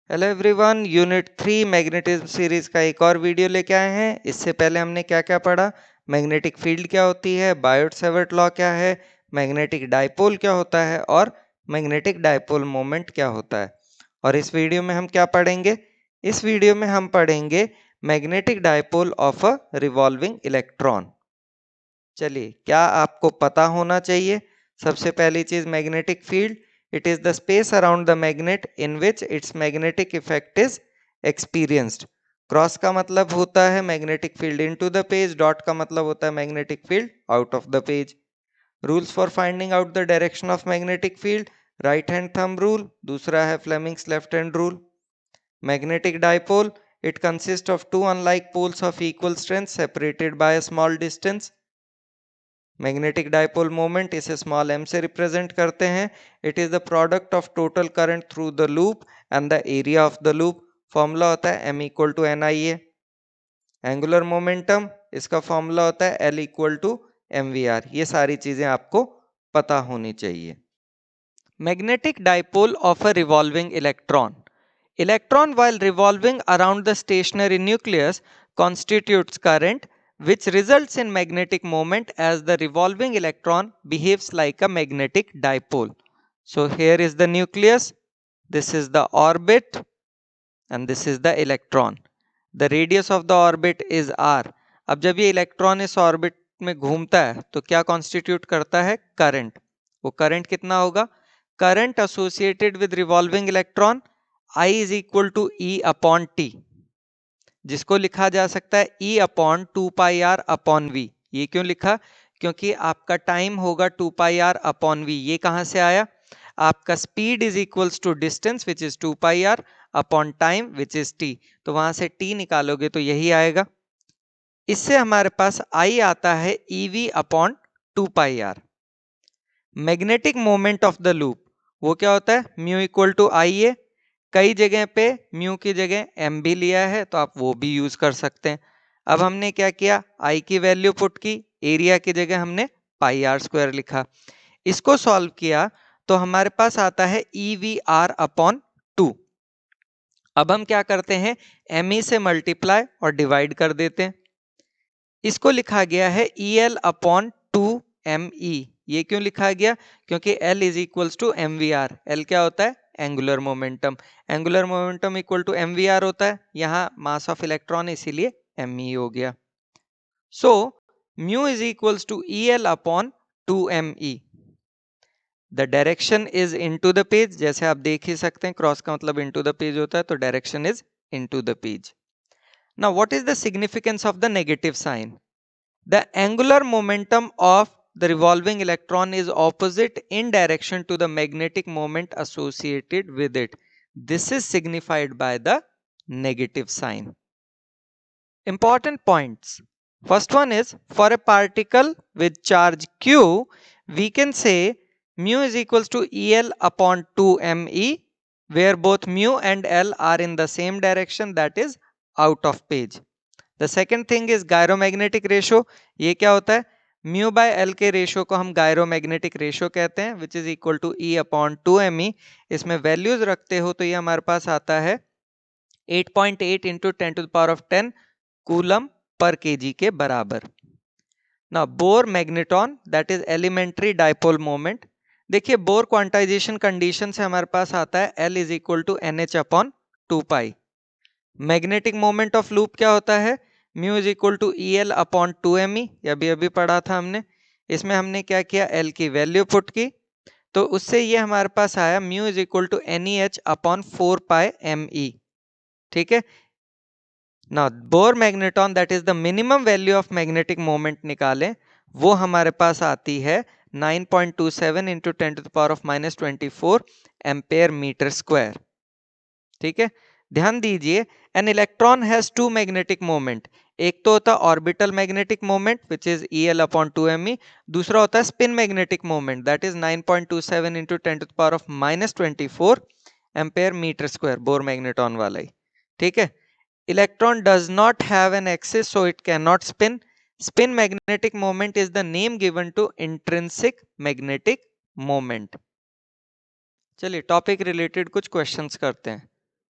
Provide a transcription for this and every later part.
Hello everyone, unit 3 magnetism series का एक और वीडियो लेके आए हैं। इससे पहले हमने क्या क्या पढ़ा, मैग्नेटिक फील्ड क्या होती है, बायोट-सावर्ट लॉ क्या है, मैग्नेटिक डायपोल क्या होता है और मैग्नेटिक डायपोल मोमेंट क्या होता है। और इस वीडियो में हम क्या पढ़ेंगे, इस वीडियो में हम पढ़ेंगे magnetic dipole of a revolving electron. चलिए, क्या आपको पता होना चाहिए। सबसे पहली चीज, magnetic field, it is the space around the magnet in which its magnetic effect is experienced. Cross का मतलब होता है magnetic field into the page, dot का मतलब होता है magnetic field out of the page. Rules for finding out the direction of magnetic field, right hand thumb rule, दूसरा है Fleming's left hand rule. Magnetic dipole, it consist of two unlike poles of equal strength separated by a small distance. Magnetic dipole moment इसे small m से represent करते हैं। It is the product of total current through the loop and the area of the loop. Formula होता है m equal to NIA। Angular momentum, इसका formula होता है L equal to MVR। ये सारी चीजें आपको पता होनी चाहिए। Magnetic dipole of a revolving electron, electron while revolving around the stationary nucleus constitutes current which results in magnetic moment as the revolving electron behaves like a magnetic dipole. So here is the nucleus, this is the orbit and this is the electron. The radius of the orbit is r. अब जब ये electron इस orbit में घूमता है तो क्या constitute करता है, करंट। वो करंट कितना होगा, current associated with revolving electron I is equal to E upon T, जिसको लिखा जा सकता है E upon 2πr upon V। ये क्यों लिखा, क्योंकि आपका टाइम होगा 2πr अपॉन V। ये कहां से आया, आपका speed is equals to distance which is 2πr upon time which is t, तो वहां से t निकालोगे तो यही आएगा। इससे हमारे पास I आता है EV upon 2πr। Magnetic moment of the loop वो क्या होता है, म्यू इक्वल टू IA। कई जगह पे म्यू की जगह m भी लिया है तो आप वो भी यूज कर सकते हैं। अब हमने क्या किया, I की वैल्यू पुट की, एरिया की जगह हमने पाई आर स्क्वायर लिखा। इसको सॉल्व किया तो हमारे पास आता है EVR अपॉन 2। अब हम क्या करते हैं, ME से मल्टीप्लाई और डिवाइड कर देते हैं। इसको लिखा गया है EL अपॉन 2ME। ये क्यों लिखा गया, क्योंकि L is equals to MVR। L क्या होता है, angular momentum. Angular momentum equal to MVR होता है, यहाँ मास ऑफ इलेक्ट्रॉन इसीलिए ME हो गया। So mu is equals to EL upon 2ME। The direction is into the page, जैसे आप देख ही सकते हैं क्रॉस का मतलब इनटू द पेज होता है, तो direction is into the page. Now what is the significance of the negative sign, the angular momentum of the revolving electron is opposite in direction to the magnetic moment associated with it. This is signified by the negative sign. Important points. First one is, for a particle with charge Q, we can say mu is equals to EL upon 2ME, where both mu and L are in the same direction, that is out of page. The second thing is gyromagnetic ratio. ये क्या होता है, mu by L के ratio को हम gyromagnetic ratio कहते हैं, which is equal to E upon 2ME। इसमें वैल्यूज रखते हो तो ये हमारे पास आता है 8.8 into 10 to the power of 10 coulomb per KG के बराबर। ना Bohr magneton, that is elementary dipole moment. देखिए बोर क्वांटाइजेशन कंडीशन से हमारे पास आता है L is equal to NH upon 2π। Magnetic moment of loop क्या होता है, mu is equal to EL upon 2ME। ये अभी अभी पढ़ा था हमने। इसमें हमने क्या किया, L की वैल्यू पुट की, तो उससे ये हमारे पास आया mu is equal to NEH upon 4πME। ठीक है ना, Bohr magneton that is the minimum value of magnetic moment निकालें, वो हमारे पास आती है 9.27 into 10 to the power of -24 ampere metre square. ठीक है, ध्यान दीजिए, an electron has two magnetic moment. एक तो होता है orbital magnetic moment which is EL upon 2ME, दूसरा होता है spin magnetic moment that is 9.27 into 10 to the power of -24 ampere metre square, Bohr magneton वाला ही। ठीक है, electron does not have an axis so it can not spin. Spin magnetic moment is the name given to intrinsic magnetic moment. चलिए topic related कुछ questions करते हैं।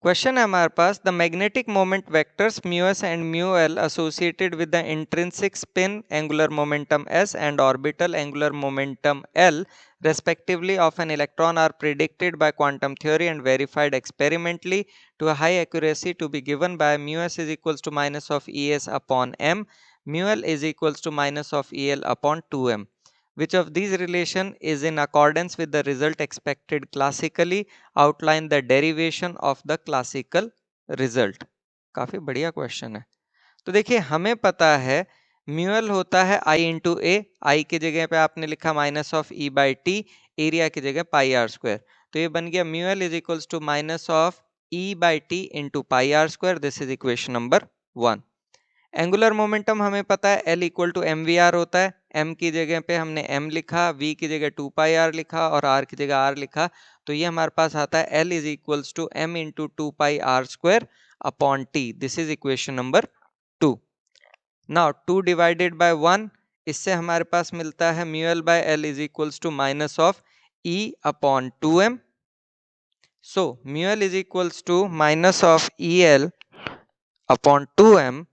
Question है हमारे पास, the magnetic moment vectors mu S and mu L associated with the intrinsic spin angular momentum S and orbital angular momentum L respectively of an electron are predicted by quantum theory and verified experimentally to a high accuracy to be given by mu s is equals to minus of es upon m, mu l is equals to minus of el upon 2m. Which of these relation is in accordance with the result expected classically? Outline the derivation of the classical result. काफी बढ़िया question है। तो देखिए हमें पता है म्यूएल होता है आई इंटू ए, आई की जगह पे आपने लिखा minus of E by T, area की जगह पाई आर स्क्वायर, तो ये बन गया mu L is equals to minus of E by T into pi R square. This is equation number 1। Angular momentum हमें पता है L equal to M V R होता है, एम की जगह पे हमने एम लिखा, वी की जगह 2 पाई आर लिखा और आर की जगह आर लिखा, तो ये हमारे पास आता है L is equals to M into 2 pi R square upon T. This is equation number 2। Now 2 divided by 1, इससे हमारे पास मिलता है mu L by L is equals to minus of E upon 2m। So mu L is equals to minus of E L upon 2m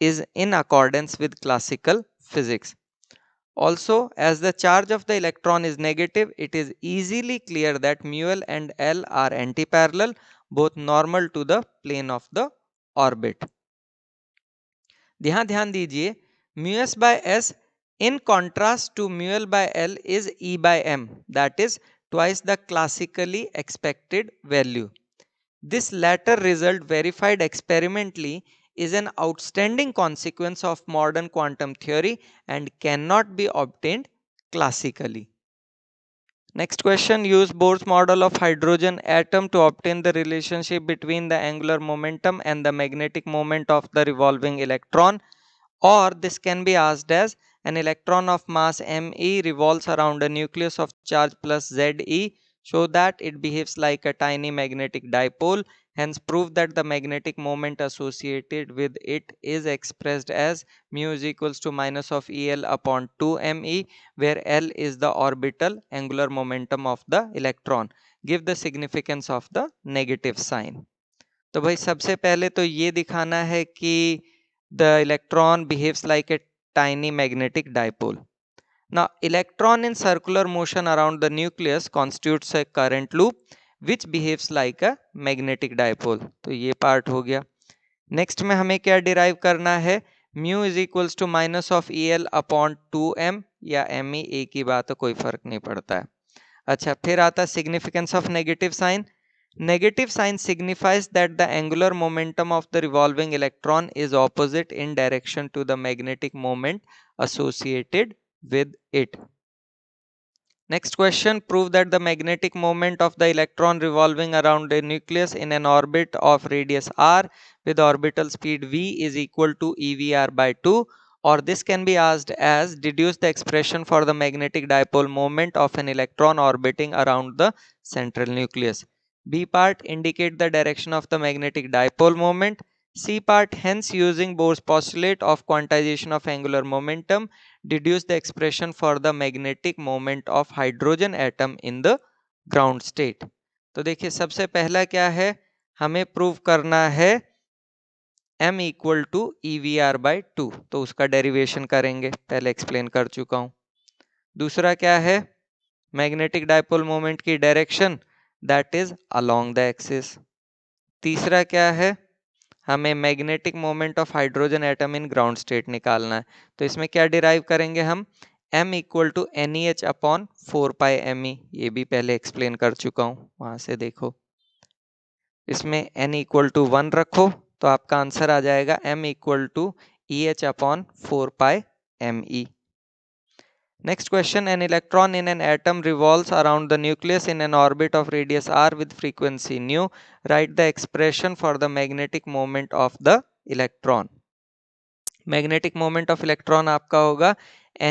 is in accordance with classical physics. Also, as the charge of the electron is negative, it is easily clear that mu l and l are antiparallel, both normal to the plane of the orbit. ध्यान दीजिए, mu s by s in contrast to mu l by l is E by m, that is twice the classically expected value. This latter result, verified experimentally, is an outstanding consequence of modern quantum theory and cannot be obtained classically. Next question, use Bohr's model of hydrogen atom to obtain the relationship between the angular momentum and the magnetic moment of the revolving electron. Or this can be asked as, an electron of mass me revolves around a nucleus of charge plus Ze, so that it behaves like a tiny magnetic dipole. Hence prove that the magnetic moment associated with it is expressed as mu is equals to minus of El upon 2me, where L is the orbital angular momentum of the electron. Give the significance of the negative sign. तो भाई सबसे पहले तो ये दिखाना है कि the electron behaves like a tiny magnetic dipole. Now, electron in circular motion around the nucleus constitutes a current loop which behaves like a magnetic dipole. तो ये part हो गया. Next में हमें क्या derive करना है? mu is equals to minus of El upon 2m या me एक ही बात है, कोई फर्क नहीं पड़ता है. अच्छा, फिर आता significance of negative sign. Negative sign signifies that the angular momentum of the revolving electron is opposite in direction to the magnetic moment associated with it. Next question, prove that the magnetic moment of the electron revolving around a nucleus in an orbit of radius r with orbital speed v is equal to EVR by 2. Or this can be asked as, deduce the expression for the magnetic dipole moment of an electron orbiting around the central nucleus. B part, indicate the direction of the magnetic dipole moment. C part, hence using Bohr's postulate of quantization of angular momentum, deduce the expression for the magnetic moment of hydrogen atom in the ground state. तो देखिए सबसे पहला क्या है, हमें prove करना है m equal to EVR by 2, तो उसका डेरिवेशन करेंगे, पहले एक्सप्लेन कर चुका हूं. दूसरा क्या है, मैग्नेटिक डाइपोल मोमेंट की direction, that is along the axis. तीसरा क्या है, हमें magnetic moment of hydrogen atom in ground state निकालना है, तो इसमें क्या डिराइव करेंगे हम, m equal to NEH upon 4 pi ME, ये भी पहले एक्सप्लेन कर चुका हूं, वहां से देखो. इसमें n इक्वल टू 1 रखो तो आपका आंसर आ जाएगा m equal to EH upon 4 pi ME. Next question, an electron in an atom revolves around the nucleus in an orbit of radius r with frequency nu. Write the expression for the magnetic moment of the electron. Magnetic moment of electron आपका होगा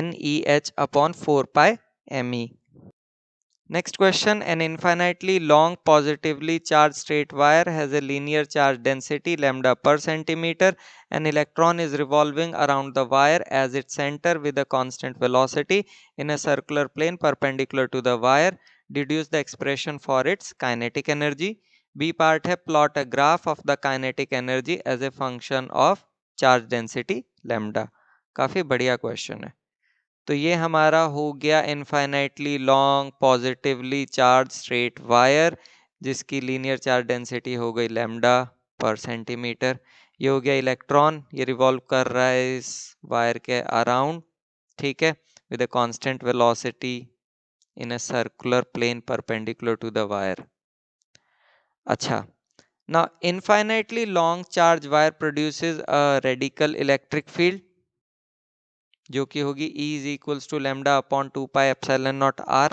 NEH upon 4 pi ME. Next question, an infinitely long positively charged straight wire has a linear charge density lambda per centimeter. An electron is revolving around the wire as its center with a constant velocity in a circular plane perpendicular to the wire. Deduce the expression for its kinetic energy. B part है plot a graph of the kinetic energy as a function of charge density lambda. काफी बढ़िया question है। तो ये हमारा हो गया infinitely long positively charge straight wire जिसकी लीनियर चार्ज डेंसिटी हो गई लैम्डा पर सेंटीमीटर। ये हो गया इलेक्ट्रॉन, ये रिवॉल्व कर रहा है इस वायर के अराउंड, ठीक है, with a constant velocity in a circular plane perpendicular to the wire. अच्छा, now infinitely long charge wire produces a radical electric field जो कि होगी E is equals to lambda upon 2 pi epsilon naught R.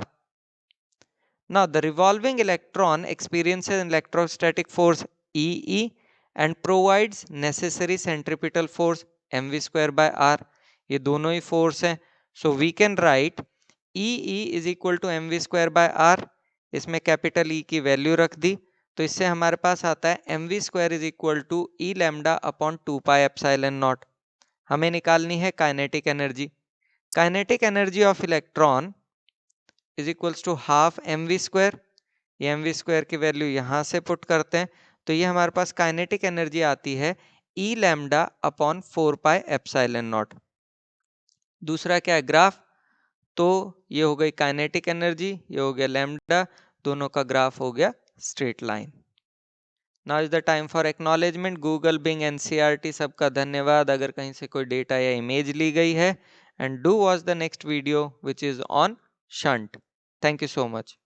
Now the revolving electron experiences an electrostatic force EE and provides necessary centripetal force mv square by R. ये दोनों ही force हैं, so we can write EE is equal to mv square by R. इसमें capital E की value रख दी, तो इससे हमारे पास आता है mv square is equal to E lambda upon 2 pi epsilon naught. हमें निकालनी है kinetic energy. Kinetic energy of electron is equals to half mv square. ये mv स्क्वायर की वैल्यू यहाँ से पुट करते हैं, तो ये हमारे पास काइनेटिक एनर्जी आती है E lambda upon 4 pi epsilon not. दूसरा क्या है ग्राफ, तो ये हो गई काइनेटिक एनर्जी, ये हो गया लैम्डा, दोनों का ग्राफ हो गया straight line. Now is the time for acknowledgement. Google, Bing, NCERT सबका धन्यवाद अगर कहीं से कोई डेटा या इमेज ली गई है। And do watch the next video which is on shunt. Thank you so much.